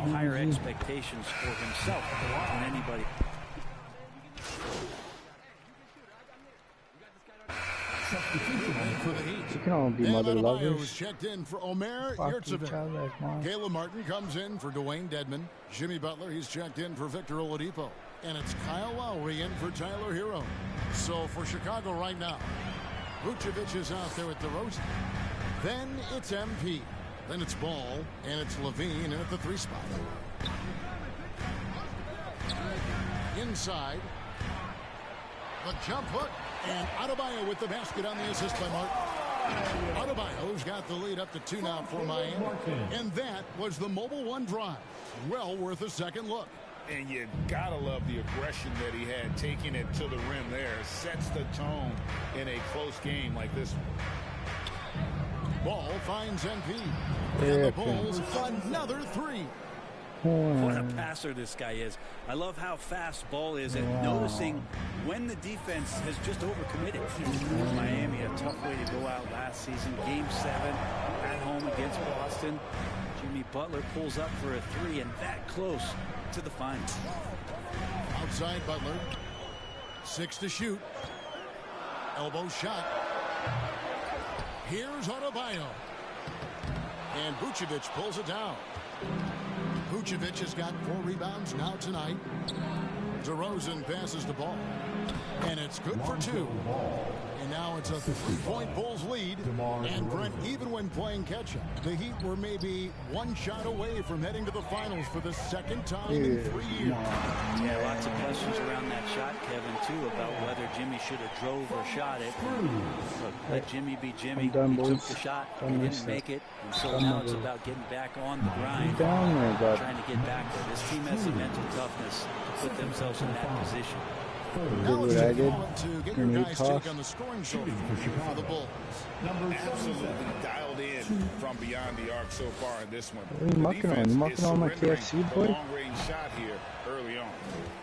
higher expectations for himself than anybody. You can all be mother lovers. Checked in for Omer Yurtseven. Caleb Martin comes in for Dwayne Dedman. Jimmy Butler, he's checked in for Victor Oladipo. And it's Kyle Lowry in for Tyler Hero. So for Chicago right now, Vucevic is out there at DeRozan. Then it's MP. Then it's Ball. And it's Levine in at the 3 spot. Inside. The jump hook. And Adebayo with the basket on the assist by Martin. Adebayo's got the lead up to 2 now for Miami. And that was the Mobile One drive. Well worth a second look. And you gotta love the aggression that he had, taking it to the rim there. Sets the tone in a close game like this one. Ball finds MP. And the Bulls another 3. What a passer this guy is. I love how fast Ball is at noticing when the defense has just overcommitted. Miami, a tough way to go out last season. Game 7 at home against Boston. Jimmy Butler pulls up for a 3 and that close to the finals. Outside Butler. 6 to shoot. Elbow shot. Here's Adebayo. And Vucevic pulls it down. Vucevic has got 4 rebounds now tonight. DeRozan passes the ball. And it's good for 2. And now it's a 3-point Bulls lead. And Brent, even when playing catch-up, the Heat were maybe 1 shot away from heading to the finals for the 2nd time in 3 years. Yeah, lots of questions around that shot, Kevin, too, about whether Jimmy should have drove or shot it. Look, let Jimmy be Jimmy. He took the shot, he didn't make it, and so now it's about getting back on the grind, trying to get back there. This team has the mental toughness to put themselves in that position. Now it's a moment to get your guys' take on the scoring trophy for the Bulls. Absolutely dialed in from beyond the arc so far in this one. What are you mucking on? You mucking on my KFC, boy? Long-range shot here early on.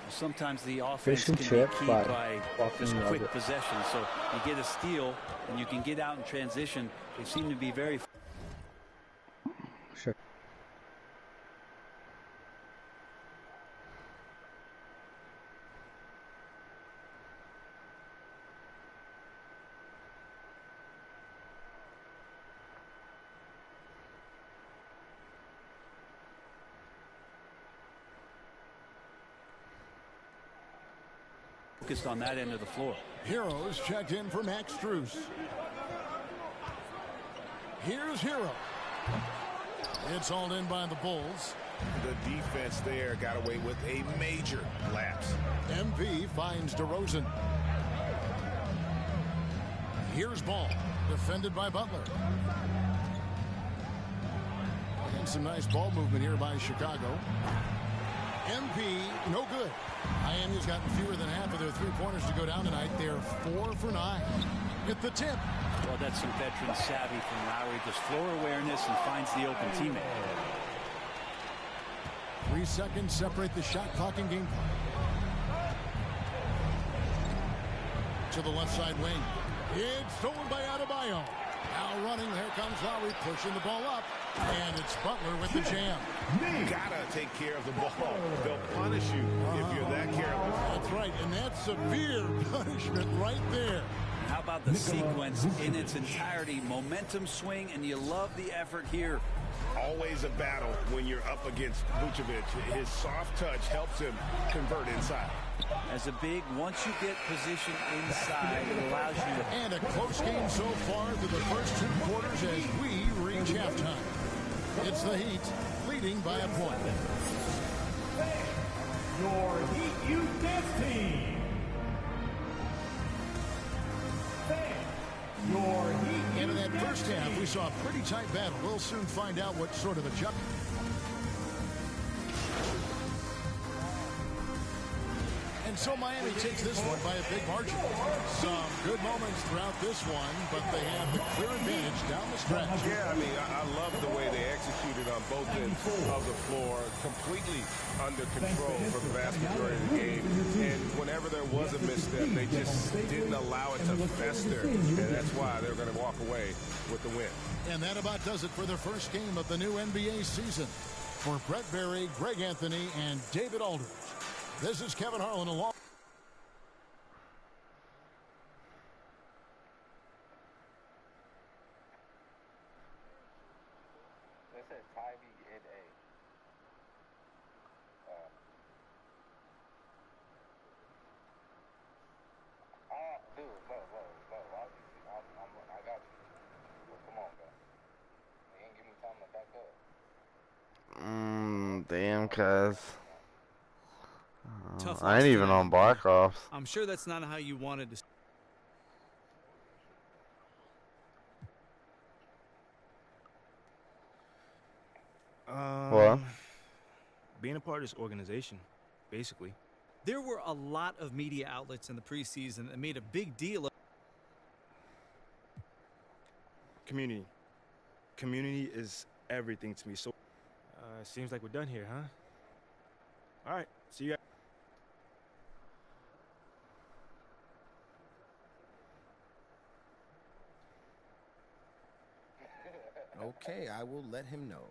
Sometimes the offense can be key by just quick possession. So you get a steal and you can get out in transition. They seem to be very... Sure. Focused on that end of the floor. Heroes checked in for Max Strus. Here's Hero. It's hauled in by the Bulls. The defense there got away with a major lapse. MP finds DeRozan. Here's Ball. Defended by Butler. And some nice ball movement here by Chicago. MP, no good. Miami's gotten fewer than half of their 3-pointers to go down tonight. They're 4 for 9. At the tip. Well, that's some veteran savvy from Lowry. Just floor awareness and finds the open teammate. 3 seconds separate the shot clock and game clock. To the left side wing. It's stolen by Adebayo. Now running, there comes Lowry pushing the ball up. And it's Butler with the jam. Gotta take care of the ball. They'll punish you if you're that careless. That's right, and that's severe punishment right there. How about the sequence in its entirety? Momentum swing, and you love the effort here. Always a battle when you're up against Vucevic. His soft touch helps him convert inside. As a big, once you get position inside, it allows you to... And a close game so far through the first 2 quarters as we reach halftime. It's the Heat leading by a point. Your Heat Youth Dance Team. Your Heat. And in that first half, we saw a pretty tight battle. We'll soon find out what sort of adjustment. And so Miami takes this one by a big margin. Some good moments throughout this one, but they have the clear advantage down the stretch. Yeah, I mean, I love the way they executed on both ends of the floor, completely under control for the vast majority of the game. And whenever there was a misstep, they just didn't allow it to fester. And that's why they're going to walk away with the win. And that about does it for the first game of the new NBA season. For Brett Berry, Greg Anthony, and David Aldridge, this is Kevin Harlan along. It says Tybee in A. Dude, no. I got you. Well, come on, man. You ain't give me time to back up. Damn, cuz. Tough I ain't loss even tonight. on Blackhawks. I'm sure that's not how you wanted to. What? Being a part of this organization, basically. There were a lot of media outlets in the preseason that made a big deal of Community. Community is everything to me. So, seems like we're done here, huh? All right. See you guys. Okay, I will let him know.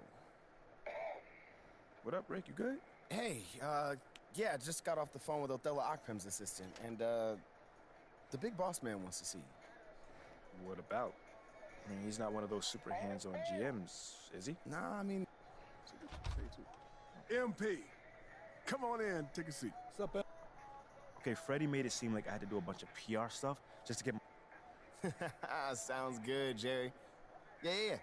What up, Rick? You good? Hey, yeah, just got off the phone with Othello Akpem's assistant, and, the big boss man wants to see you. What about? I mean, he's not one of those super hands-on GMs, is he? Nah, I mean... MP, come on in, take a seat. What's up, Okay, Freddie made it seem like I had to do a bunch of PR stuff just to get my... Sounds good, Jerry. Yeah.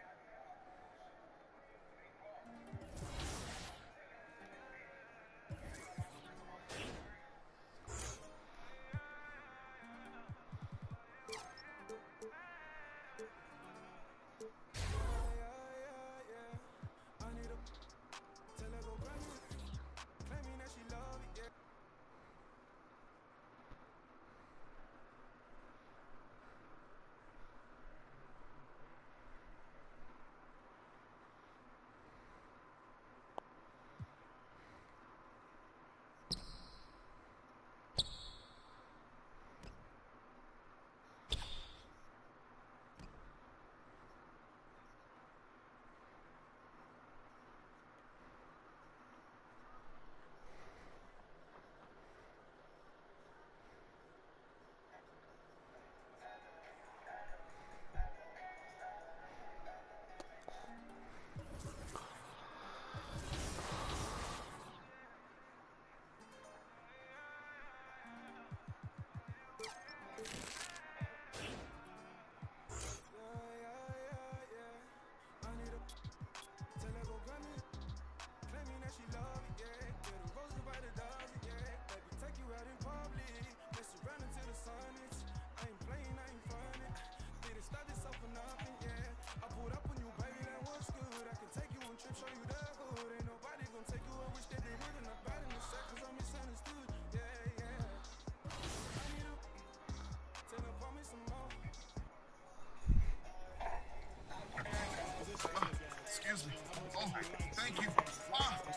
Excuse me. Oh, thank you.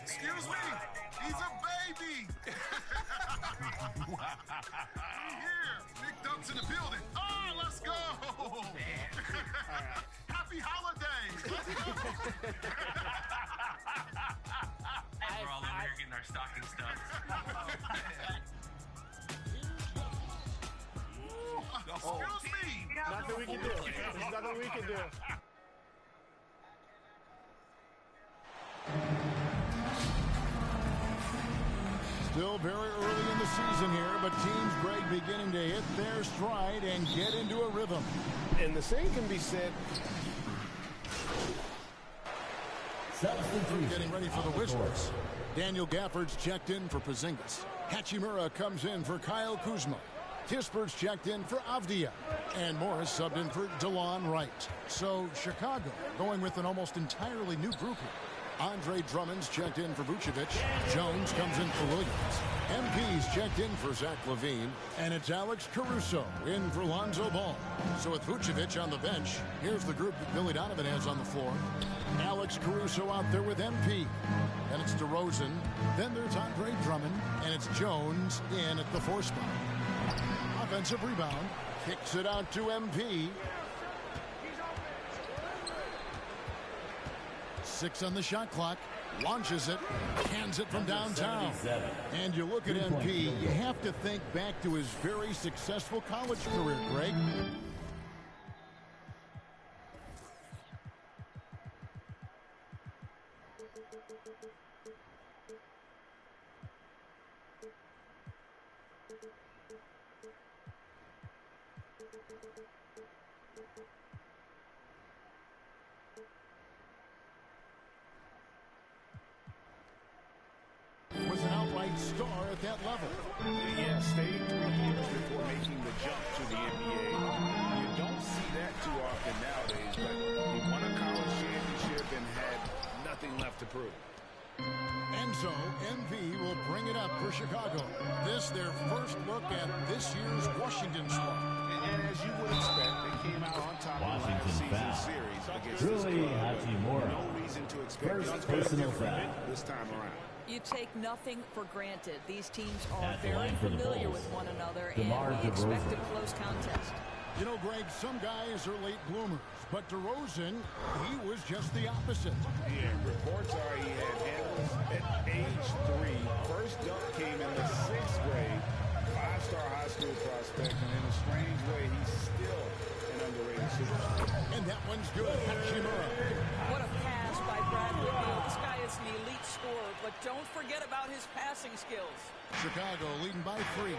Excuse me. He's a baby. Here, Nick Dump's in the building. Oh, let's go. Happy holidays. Let's go. We're all over here getting our stocking stuff. Excuse me. Nothing we can do. There's nothing we can do. Still very early in the season here, but teams, Greg, beginning to hit their stride and get into a rhythm. And the same can be said. Getting ready for the Wizards. Daniel Gafford's checked in for Porzingis. Hachimura comes in for Kyle Kuzma. Kispert's checked in for Avdia. And Morris subbed in for DeLon Wright. So Chicago going with an almost entirely new group here. Andre Drummond's checked in for Vucevic. Jones comes in for Williams. MP's checked in for Zach LaVine. And it's Alex Caruso in for Lonzo Ball. So with Vucevic on the bench, here's the group that Billy Donovan has on the floor. Alex Caruso out there with MP. Then it's DeRozan. Then there's Andre Drummond. And it's Jones in at the 4 spot. Offensive rebound. Kicks it out to MP. 6 on the shot clock. Launches it. Cans it from downtown. And you look at MP, you have to think back to his very successful college career, Greg. Was an outright star at that level. Yeah, stayed 3 years before making the jump to the NBA. You don't see that too often nowadays, but he won a college championship and had nothing left to prove. And so, MV will bring it up for Chicago. This their first look at this year's Washington squad. And as you would expect, they came out on top of the last season series against this squad. No reason to expect anything different this time around. You take nothing for granted. These teams are very familiar with one another, and we expect a close contest. You know, Greg, some guys are late bloomers, but DeRozan, he was just the opposite. Yeah, reports are he had handles at age 3. First dunk came in the 6th grade. 5-star high school prospect, and in a strange way, he's still an underrated superstar. And that one's good. Hachimura. What a pass by Bradley Beal. This guy is an elite scorer, but don't forget about his passing skills. Chicago leading by 3.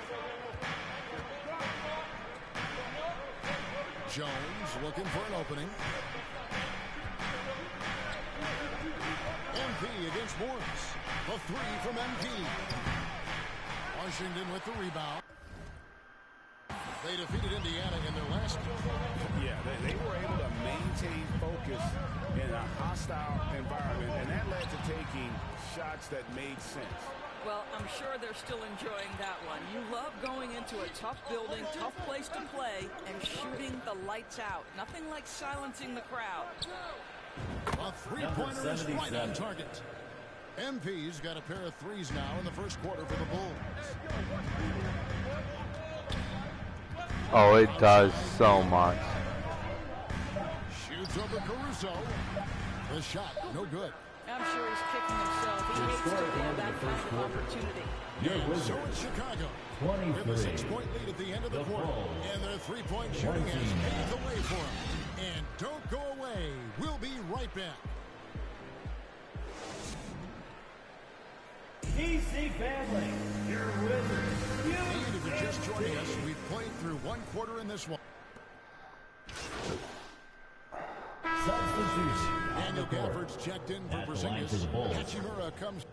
Jones looking for an opening. MP against Morris. The 3 from MP. Washington with the rebound. They defeated Indiana in their last game. Yeah, they were able to maintain focus in a hostile environment, and that led to taking shots that made sense. Well, I'm sure they're still enjoying that one. You love going into a tough building, tough place to play, and shooting the lights out. Nothing like silencing the crowd. A 3-pointer is right on target. MP's got a pair of 3s now in the first quarter for the Bulls. Oh, it does so much. Shoots over Caruso. The shot, no good. I'm sure he's kicking himself. He hates to blow that kind of opportunity. And so it's Chicago. With a 6-point lead at the end of the quarter. And their 3-point shooting has paved the way for them. And don't go away. We'll be right back. DC family, your Wizards. And if you're just joining us, we've played through 1 quarter in this one. Substitution. Daniel Gafford's checked in for Porzingis. Hachimura comes in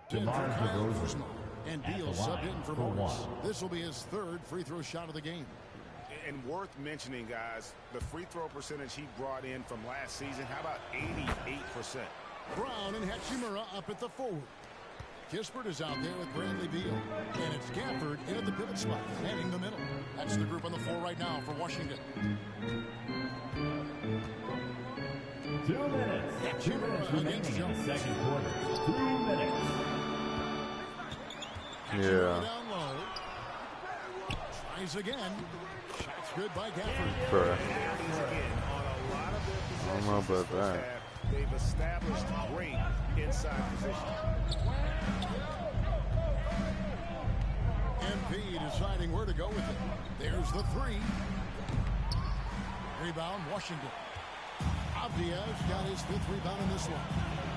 for DeMar Kyle DeRozan Kuzma. And Beal subbed in for Morris. This will be his 3rd free throw shot of the game. And worth mentioning, guys, the free throw percentage he brought in from last season, how about 88%? Brown and Hachimura up at the forward. Kispert is out there with Bradley Beal. And it's Gafford in at the pivot spot, manning the middle. That's the group on the floor right now for Washington. 2 minutes. 2 minutes remaining in the second quarter. 2 minutes. Yeah. Down low. Tries again. Shots good by Gafford. Sure. I don't know about that. They've established great inside position. MP deciding where to go with it. There's the 3. Rebound, Washington. Avdia's got his 5th rebound in this one.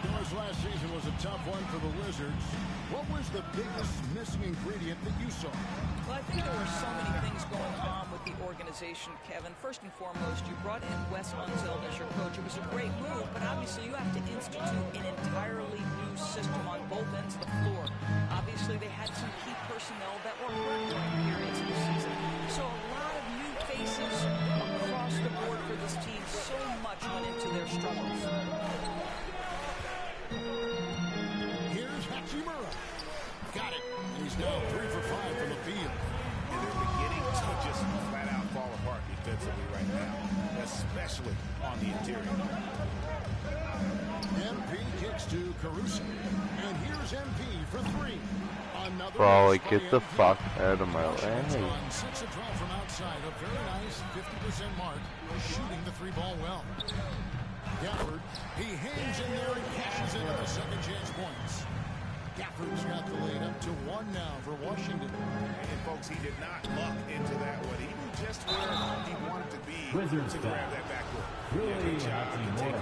Yours last season was a tough one for the Wizards. What was the biggest missing ingredient that you saw? Well, I think there were so many things going on with the organization, Kevin. First and foremost, you brought in Wes Unseld as your coach. It was a great move, but obviously you have to institute an entirely new system on both ends of the floor. Obviously, they had some key personnel that were hurt during periods of the season. So a lot of new faces across the board for this team. So much went into their struggles. Here's Hachimura. Got it. He's now 3 for 5 from the field. And they're beginning to just flat out fall apart defensively right now, especially on the interior. MP kicks to Caruso. And here's MP for 3. Another Bro, like, get the fuck out of my way. 6 of 12 from outside. A very nice 50% mark. Shooting the 3 ball well. Gafford, he hangs in there and cashes into the second chance points. Gafford's got the lead up to 1 now for Washington. And folks, he did not luck into that one. He knew just where he wanted to be Wizards to grab that backboard. Really Hachimura.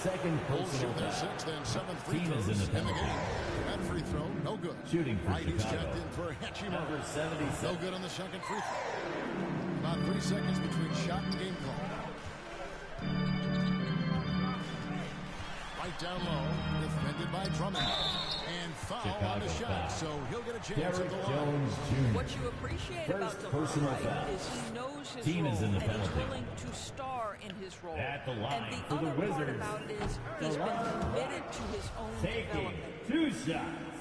Second personal their foul. 6th and 7th free Team is throws in the in the penalty. game. That free throw, no good. Shooting for Right, he's Chicago. checked in for Hachimura. Number 77. No good on the second free throw. About 3 seconds between shot and game call. Right down low, defended by Drummond. And foul on the shot, so he'll get a chance at the line. Jones Jr. What you appreciate about First the personal right foul. is he knows his Team role is in the and he's penalty. willing to star in his role. At the line and the for the other part Wizards, about it is he's been committed to his own Taking development. 2 shots.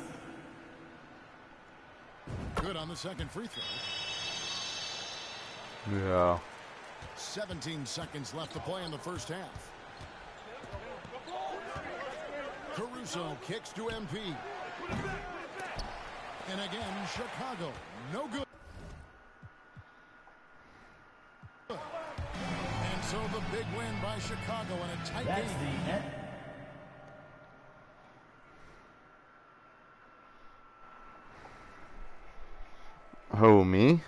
Good on the second free throw. Yeah. 17 seconds left to play in the first half. Caruso kicks to MP. And again, Chicago. No good. And so the big win by Chicago in a tight That's game. the end. Who, me?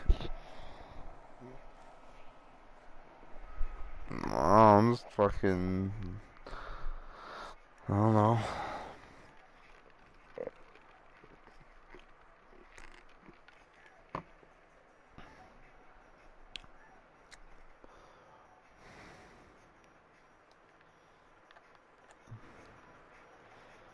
I'm just fucking... I don't know.